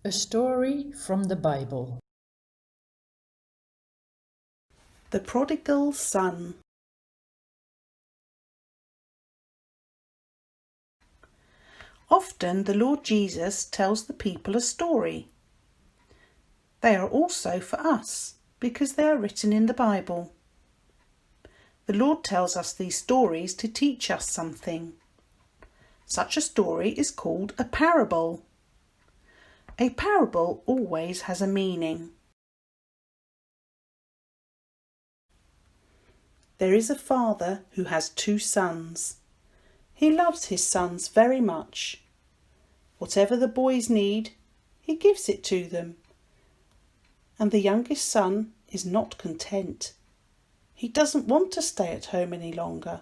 A story from the Bible. The prodigal son. Often the Lord Jesus tells the people a story. They are also for us because they are written in the Bible. The Lord tells us these stories to teach us something. Such a story is called a parable. A parable always has a meaning. There is a father who has 2 sons. He loves his sons very much. Whatever the boys need, he gives it to them. And the youngest son is not content. He doesn't want to stay at home any longer.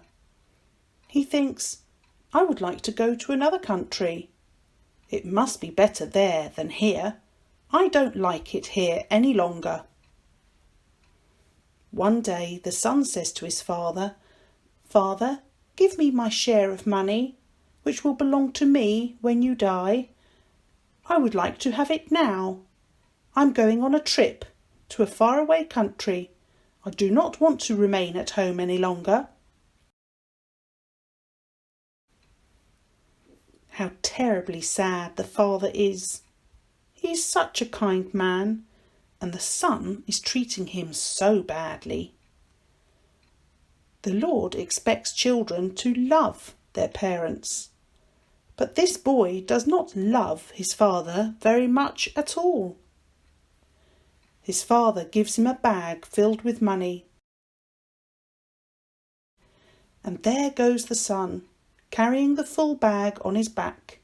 He thinks, I would like to go to another country. It must be better there than here. I don't like it here any longer. One day the son says to his father, Father, give me my share of money, which will belong to me when you die. I would like to have it now. I'm going on a trip to a faraway country. I do not want to remain at home any longer. How terribly sad the father is. He is such a kind man, and the son is treating him so badly. The Lord expects children to love their parents, but this boy does not love his father very much at all. His father gives him a bag filled with money. And there goes the son, carrying the full bag on his back.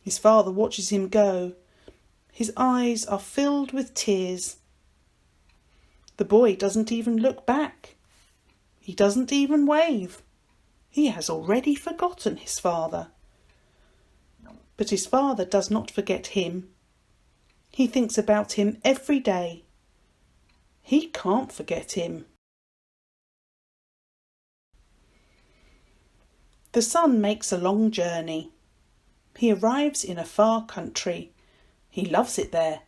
His father watches him go. His eyes are filled with tears. The boy doesn't even look back. He doesn't even wave. He has already forgotten his father. But his father does not forget him. He thinks about him every day. He can't forget him. The son makes a long journey. He arrives in a far country. He loves it there.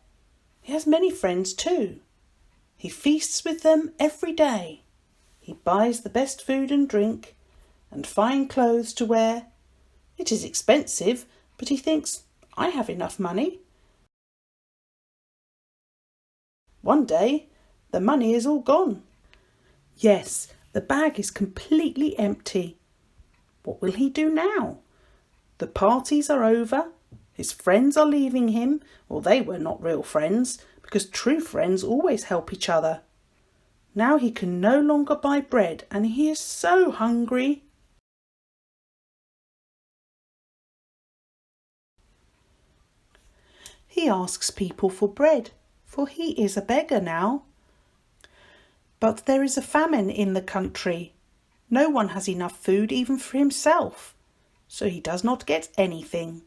He has many friends too. He feasts with them every day. He buys the best food and drink and fine clothes to wear. It is expensive, but he thinks, I have enough money. One day, the money is all gone. Yes, the bag is completely empty. What will he do now? The parties are over. His friends are leaving him, or they were not real friends, because true friends always help each other. Now he can no longer buy bread, and he is so hungry. He asks people for bread, for he is a beggar now. But there is a famine in the country. No one has enough food even for himself, so he does not get anything.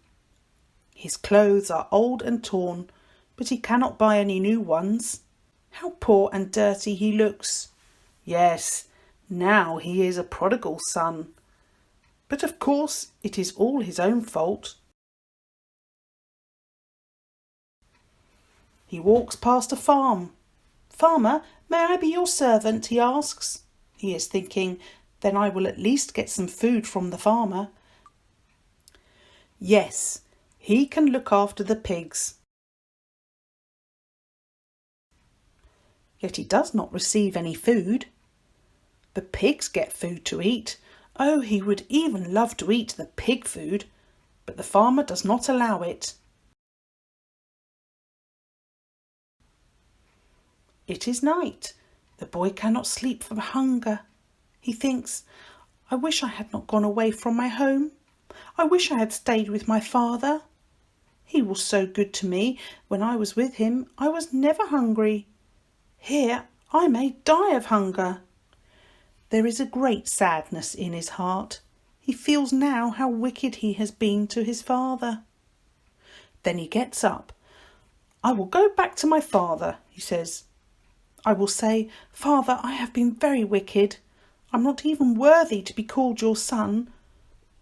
His clothes are old and torn, but he cannot buy any new ones. How poor and dirty he looks. Yes, now he is a prodigal son. But of course it is all his own fault. He walks past a farm. Farmer, may I be your servant? He asks. He is thinking, then I will at least get some food from the farmer. Yes, he can look after the pigs. Yet he does not receive any food. The pigs get food to eat. Oh, he would even love to eat the pig food, but the farmer does not allow it. It is night. The boy cannot sleep for hunger. He thinks, I wish I had not gone away from my home. I wish I had stayed with my father. He was so good to me. When I was with him, I was never hungry. Here I may die of hunger. There is a great sadness in his heart. He feels now how wicked he has been to his father. Then he gets up. I will go back to my father, he says. I will say, Father, I have been very wicked. I'm not even worthy to be called your son.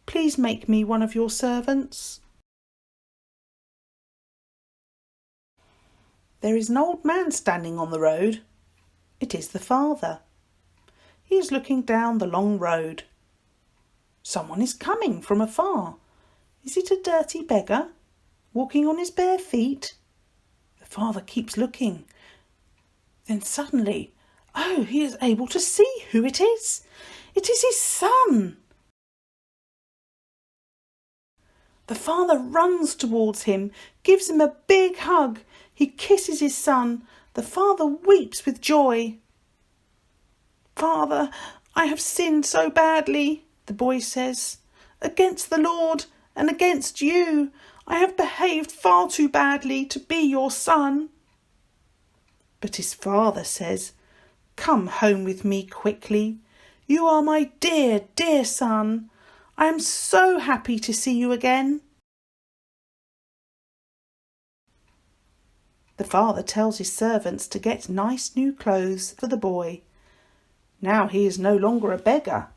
Please make me one of your servants. There is an old man standing on the road. It is the father. He is looking down the long road. Someone is coming from afar. Is it a dirty beggar, walking on his bare feet? The father keeps looking. Then suddenly, oh, he is able to see who it is. It is his son. The father runs towards him, gives him a big hug. He kisses his son. The father weeps with joy. "Father, I have sinned so badly," the boy says, "against the Lord and against you. I have behaved far too badly to be your son." But his father says, "Come home with me quickly. You are my dear, dear son. I am so happy to see you again." The father tells his servants to get nice new clothes for the boy. Now he is no longer a beggar.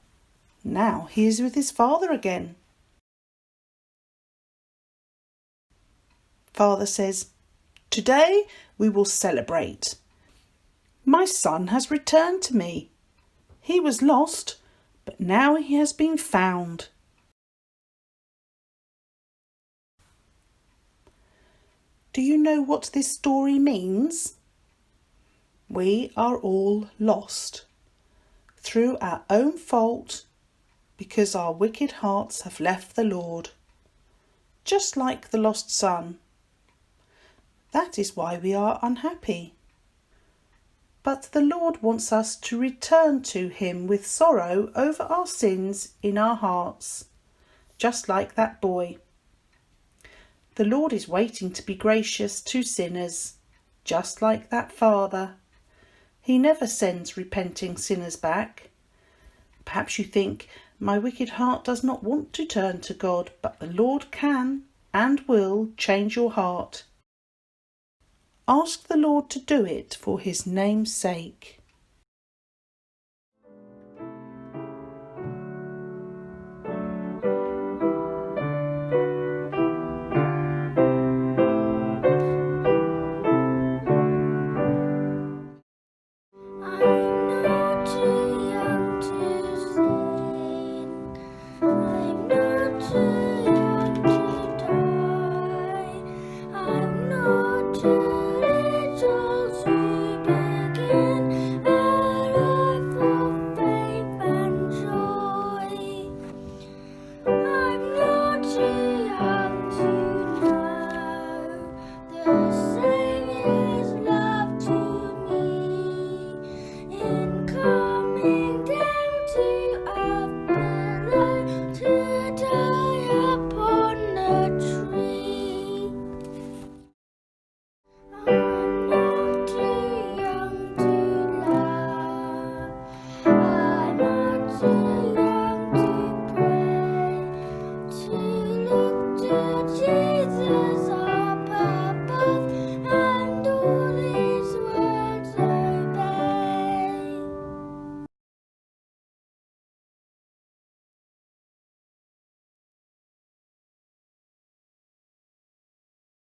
Now he is with his father again. Father says, "Today we will celebrate. My son has returned to me. He was lost, but now he has been found." Do you know what this story means? We are all lost through our own fault because our wicked hearts have left the Lord, just like the lost son. That is why we are unhappy. But the Lord wants us to return to him with sorrow over our sins in our hearts, just like that boy. The Lord is waiting to be gracious to sinners, just like that father. He never sends repenting sinners back. Perhaps you think, my wicked heart does not want to turn to God, but the Lord can and will change your heart. Ask the Lord to do it for his name's sake. I'm not